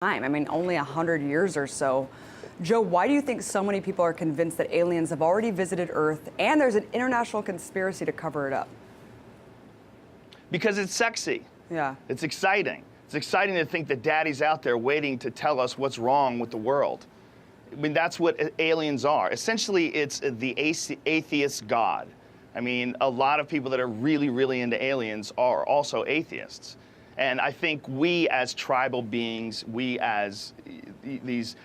time. I mean, only 100 years or so. Joe, why do you think so many people are convinced that aliens have already visited Earth and there's an international conspiracy to cover it up? Because it's sexy. Yeah. It's exciting. It's exciting to think that daddy's out there waiting to tell us what's wrong with the world. I mean, that's what aliens are. Essentially, it's the atheist God. I mean, a lot of people that are really, really into aliens are also atheists. And I think we as tribal beings, we as these,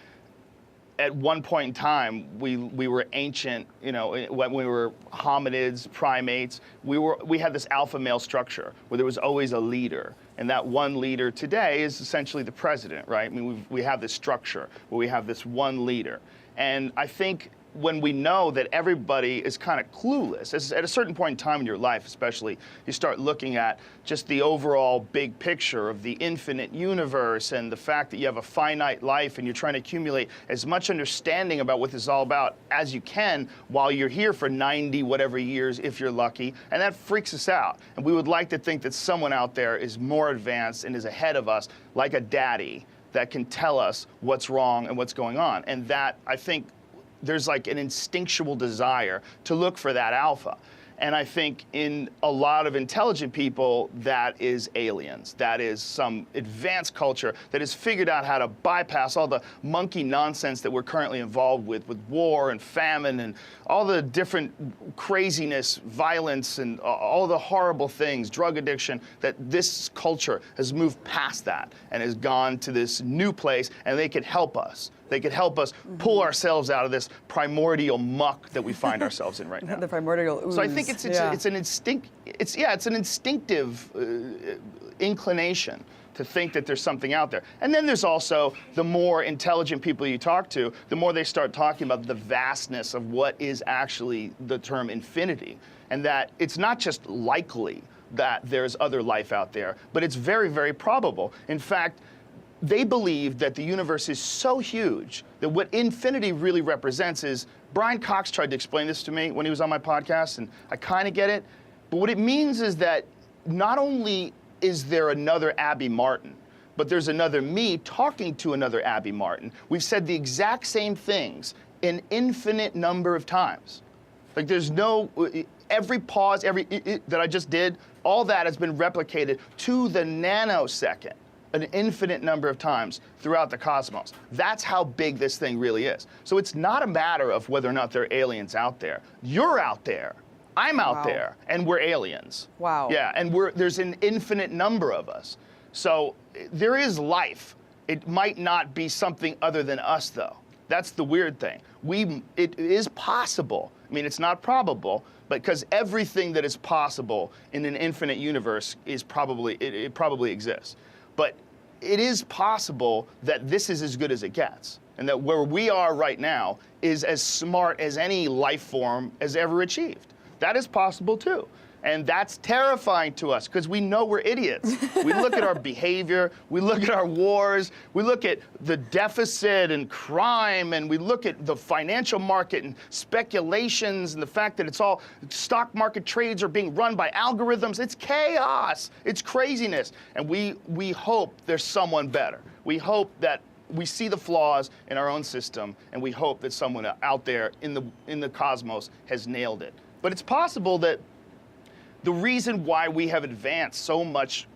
at one point in time, we were ancient, you know, when we were hominids, primates, we had this alpha male structure where there was always a leader. And that one leader today is essentially the president, right? I mean, we have this structure where we have this one leader. And I think when we know that everybody is kind of clueless, at a certain point in time in your life especially, you start looking at just the overall big picture of the infinite universe and the fact that you have a finite life and you're trying to accumulate as much understanding about what this is all about as you can while you're here for 90 whatever years if you're lucky, and that freaks us out. And we would like to think that someone out there is more advanced and is ahead of us, like a daddy, that can tell us what's wrong and what's going on. And that, I think, there's like an instinctual desire to look for that alpha. And I think in a lot of intelligent people, that is aliens. That is some advanced culture that has figured out how to bypass all the monkey nonsense that we're currently involved with war and famine and all the different craziness, violence, and all the horrible things, drug addiction, that this culture has moved past that and has gone to this new place, and they could help us. They could help us pull ourselves out of this primordial muck that we find ourselves in right now. The primordial ooze. So I think it's an instinct. It's an instinctive inclination to think that there's something out there. And then there's also the more intelligent people you talk to, the more they start talking about the vastness of what is actually the term infinity, and that it's not just likely that there's other life out there, but it's very, very probable. In fact, they believe that the universe is so huge that what infinity really represents is, Brian Cox tried to explain this to me when he was on my podcast, and I kind of get it, but what it means is that not only is there another Abby Martin, but there's another me talking to another Abby Martin. We've said the exact same things an infinite number of times. Like there's no, every pause, that I just did, all that has been replicated to the nanosecond an infinite number of times throughout the cosmos. That's how big this thing really is. So it's not a matter of whether or not there are aliens out there. You're out there, I'm out there, and we're aliens. Wow. Yeah, and there's an infinite number of us. So there is life. It might not be something other than us, though. That's the weird thing. It is possible. I mean, it's not probable, but because everything that is possible in an infinite universe is probably, it probably exists. But it is possible that this is as good as it gets, and that where we are right now is as smart as any life form has ever achieved. That is possible too. And that's terrifying to us because we know we're idiots. We look at our behavior, we look at our wars, we look at the deficit and crime, and we look at the financial market and speculations and the fact that it's all stock market trades are being run by algorithms. It's chaos. It's craziness. And we hope there's someone better. We hope that we see the flaws in our own system, and we hope that someone out there in the cosmos has nailed it. But it's possible that the reason why we have advanced so much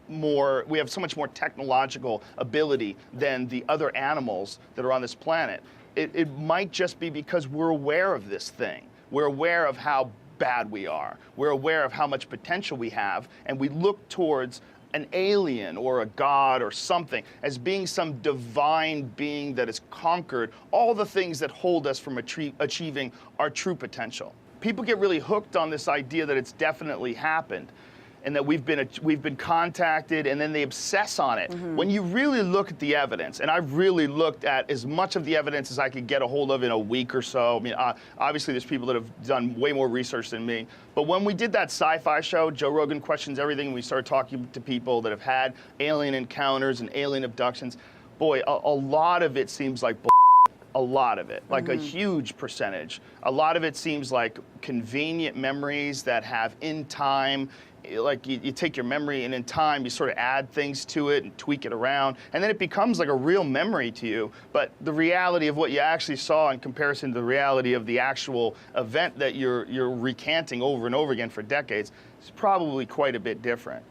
more, we have so much more technological ability than the other animals that are on this planet, it might just be because we're aware of this thing. We're aware of how bad we are. We're aware of how much potential we have, and we look towards an alien or a god or something as being some divine being that has conquered all the things that hold us from achieving our true potential. People get really hooked on this idea that it's definitely happened and that we've been contacted, and then they obsess on it. Mm-hmm. When you really look at the evidence, and I've really looked at as much of the evidence as I could get a hold of in a week or so. I mean, obviously there's people that have done way more research than me, but when we did that sci-fi show, Joe Rogan Questions Everything, and we started talking to people that have had alien encounters and alien abductions, boy, a lot of it seems like bull. A lot of it, like a huge percentage. A lot of it seems like convenient memories that have in time, like you take your memory and in time you sort of add things to it and tweak it around, and then it becomes like a real memory to you. But the reality of what you actually saw in comparison to the reality of the actual event that you're recanting over and over again for decades is probably quite a bit different.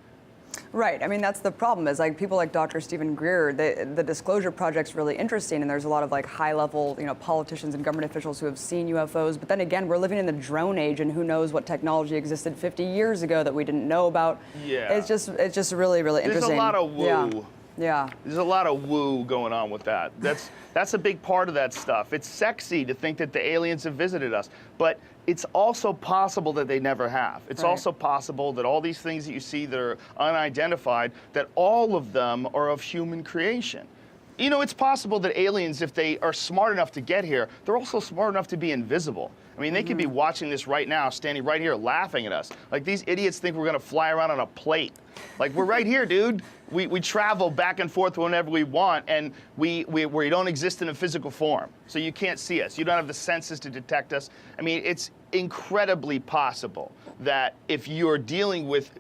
Right. I mean, that's the problem is like people like Dr. Stephen Greer, the Disclosure Project's really interesting, and there's a lot of like high level, politicians and government officials who have seen UFOs. But then again, we're living in the drone age, and who knows what technology existed 50 years ago that we didn't know about. Yeah. It's just really, really interesting. There's a lot of woo. Yeah. There's a lot of woo going on with that. That's a big part of that stuff. It's sexy to think that the aliens have visited us, but it's also possible that they never have. It's also possible that all these things that you see that are unidentified, that all of them are of human creation. It's possible that aliens, if they are smart enough to get here, they're also smart enough to be invisible. I mean, they could be watching this right now, standing right here, laughing at us. Like, these idiots think we're going to fly around on a plate. Like, we're right here, dude. We travel back and forth whenever we want, and we don't exist in a physical form. So you can't see us. You don't have the senses to detect us. I mean, it's incredibly possible that if you're dealing with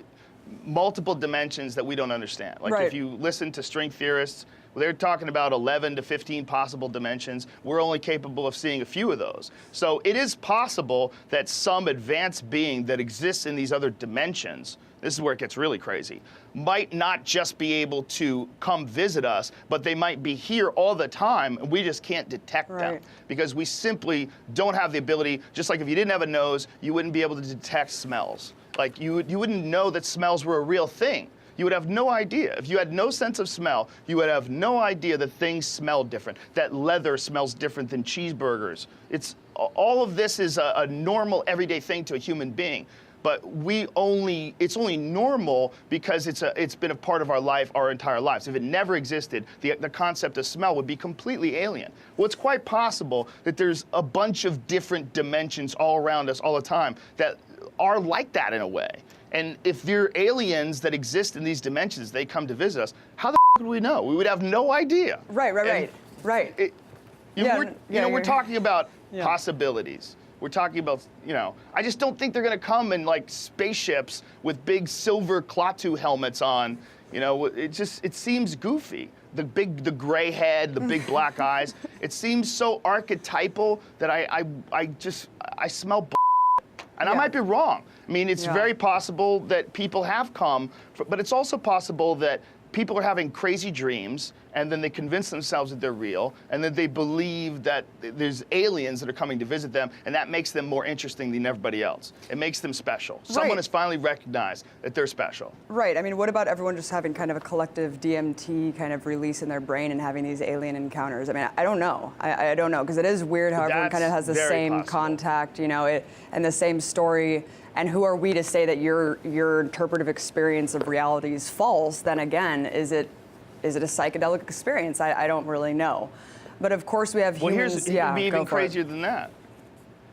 multiple dimensions that we don't understand, like if you listen to string theorists, they're talking about 11 to 15 possible dimensions. We're only capable of seeing a few of those. So it is possible that some advanced being that exists in these other dimensions, this is where it gets really crazy, might not just be able to come visit us, but they might be here all the time, and we just can't detect them because we simply don't have the ability. Just like if you didn't have a nose, you wouldn't be able to detect smells. Like you wouldn't know that smells were a real thing. You would have no idea. If you had no sense of smell, you would have no idea that things smell different, that leather smells different than cheeseburgers. All of this is a normal, everyday thing to a human being. But it's only normal because it's been a part of our life our entire lives. If it never existed, the concept of smell would be completely alien. Well, it's quite possible that there's a bunch of different dimensions all around us all the time that are like that in a way. And if there are aliens that exist in these dimensions, they come to visit us, how the f*** would we know? We would have no idea. Right. We're talking about possibilities. We're talking about, I just don't think they're going to come in like spaceships with big silver Klaatu helmets on. It seems goofy. The gray head, the big black eyes. It seems so archetypal that I smell and I might be wrong. I mean, it's very possible that people have come, but it's also possible that people are having crazy dreams, and then they convince themselves that they're real, and then they believe that there's aliens that are coming to visit them, and that makes them more interesting than everybody else. It makes them special. Someone has finally recognized that they're special. Right. I mean, what about everyone just having kind of a collective DMT kind of release in their brain and having these alien encounters? I mean, I don't know. I don't know, because it is weird how everyone kind of has the same contact, and the same story. And who are we to say that your interpretive experience of reality is false? Then again, is it a psychedelic experience? I don't really know. But of course we have humans. It could be even crazier than that.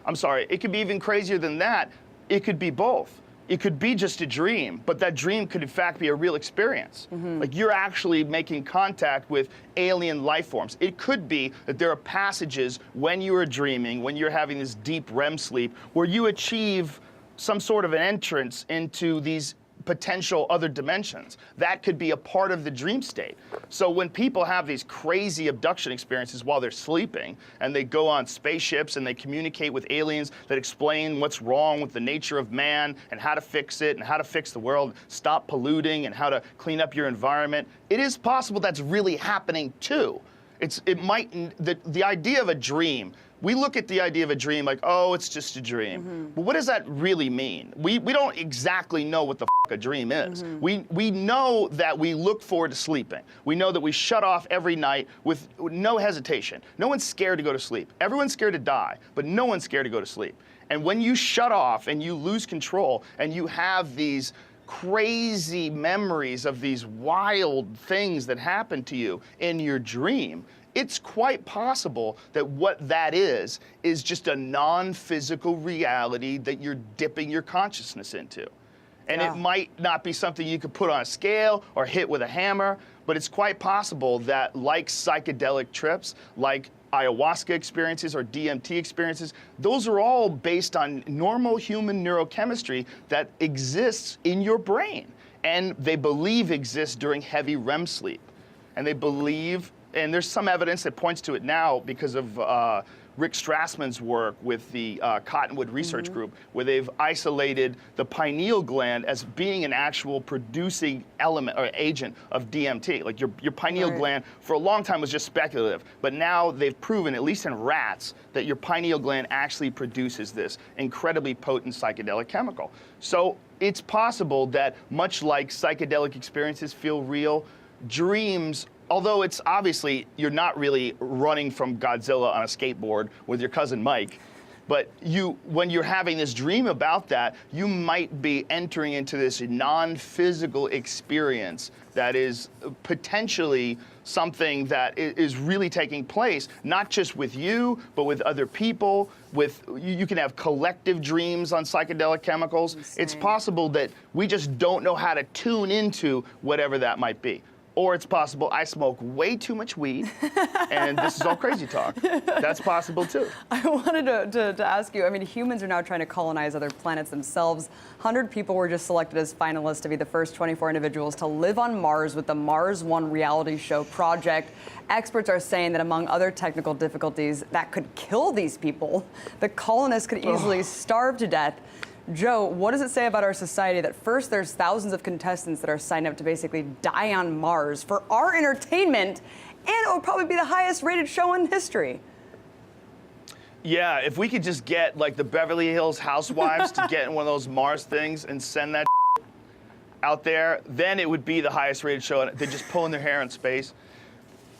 I'm sorry. It could be even crazier than that. It could be both. It could be just a dream, but that dream could in fact be a real experience. Like you're actually making contact with alien life forms. It could be that there are passages when you are dreaming, when you're having this deep REM sleep, where you achieve some sort of an entrance into these potential other dimensions. That could be a part of the dream state. So when people have these crazy abduction experiences while they're sleeping, and they go on spaceships and they communicate with aliens that explain what's wrong with the nature of man and how to fix it and how to fix the world, stop polluting and how to clean up your environment, it is possible that's really happening too. The idea of a dream, we look at the idea of a dream like, oh, it's just a dream. But what does that really mean? We don't exactly know what the f*** a dream is. We know that we look forward to sleeping. We know that we shut off every night with no hesitation. No one's scared to go to sleep. Everyone's scared to die, but no one's scared to go to sleep. And when you shut off and you lose control and you have these crazy memories of these wild things that happen to you in your dream, it's quite possible that what that is just a non-physical reality that you're dipping your consciousness into. And it might not be something you could put on a scale or hit with a hammer, but it's quite possible that, like psychedelic trips, like ayahuasca experiences or DMT experiences, those are all based on normal human neurochemistry that exists in your brain, and they believe exists during heavy REM sleep. And they believe, and there's some evidence that points to it now because of Rick Strassman's work with the Cottonwood Research Group, where they've isolated the pineal gland as being an actual producing element or agent of DMT. Like your pineal gland for a long time was just speculative, but now they've proven, at least in rats, that your pineal gland actually produces this incredibly potent psychedelic chemical. So it's possible that, much like psychedelic experiences feel real, dreams, although it's obviously you're not really running from Godzilla on a skateboard with your cousin Mike, but when you're having this dream about that, you might be entering into this non-physical experience that is potentially something that is really taking place, not just with you, but with other people. You can have collective dreams on psychedelic chemicals. Insane. It's possible that we just don't know how to tune into whatever that might be. Or it's possible I smoke way too much weed, and this is all crazy talk. That's possible too. I wanted to ask you, I mean, humans are now trying to colonize other planets themselves. 100 people were just selected as finalists to be the first 24 individuals to live on Mars with the Mars One reality show project. Experts are saying that among other technical difficulties that could kill these people, the colonists could easily starve to death. Joe, what does it say about our society that first there's thousands of contestants that are signed up to basically die on Mars for our entertainment, and it will probably be the highest rated show in history? Yeah, if we could just get like the Beverly Hills Housewives to get in one of those Mars things and send that out there, then it would be the highest rated show. They're just pulling their hair in space.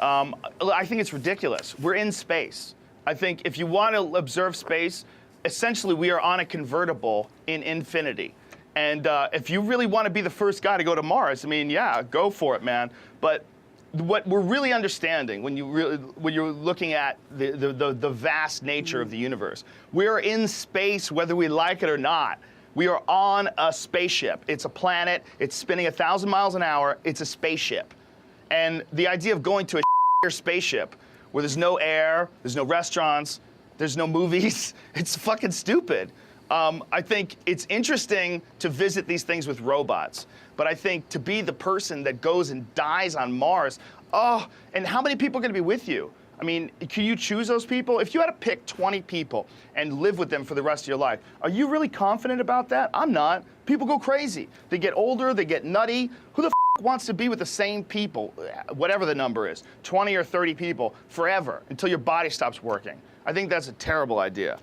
I think it's ridiculous. We're in space. I think if you want to observe space, essentially, we are on a convertible in infinity. And if you really want to be the first guy to go to Mars, I mean, yeah, go for it, man. But what we're really understanding when you're looking at the vast nature of the universe, we are in space whether we like it or not. We are on a spaceship. It's a planet. It's spinning 1,000 miles an hour. It's a spaceship. And the idea of going to a spaceship where there's no air, there's no restaurants, there's no movies. It's fucking stupid. I think it's interesting to visit these things with robots, but I think to be the person that goes and dies on Mars, and how many people are going to be with you? I mean, can you choose those people? If you had to pick 20 people and live with them for the rest of your life, are you really confident about that? I'm not. People go crazy. They get older, they get nutty. Who the wants to be with the same people, whatever the number is, 20 or 30 people, forever, until your body stops working? I think that's a terrible idea.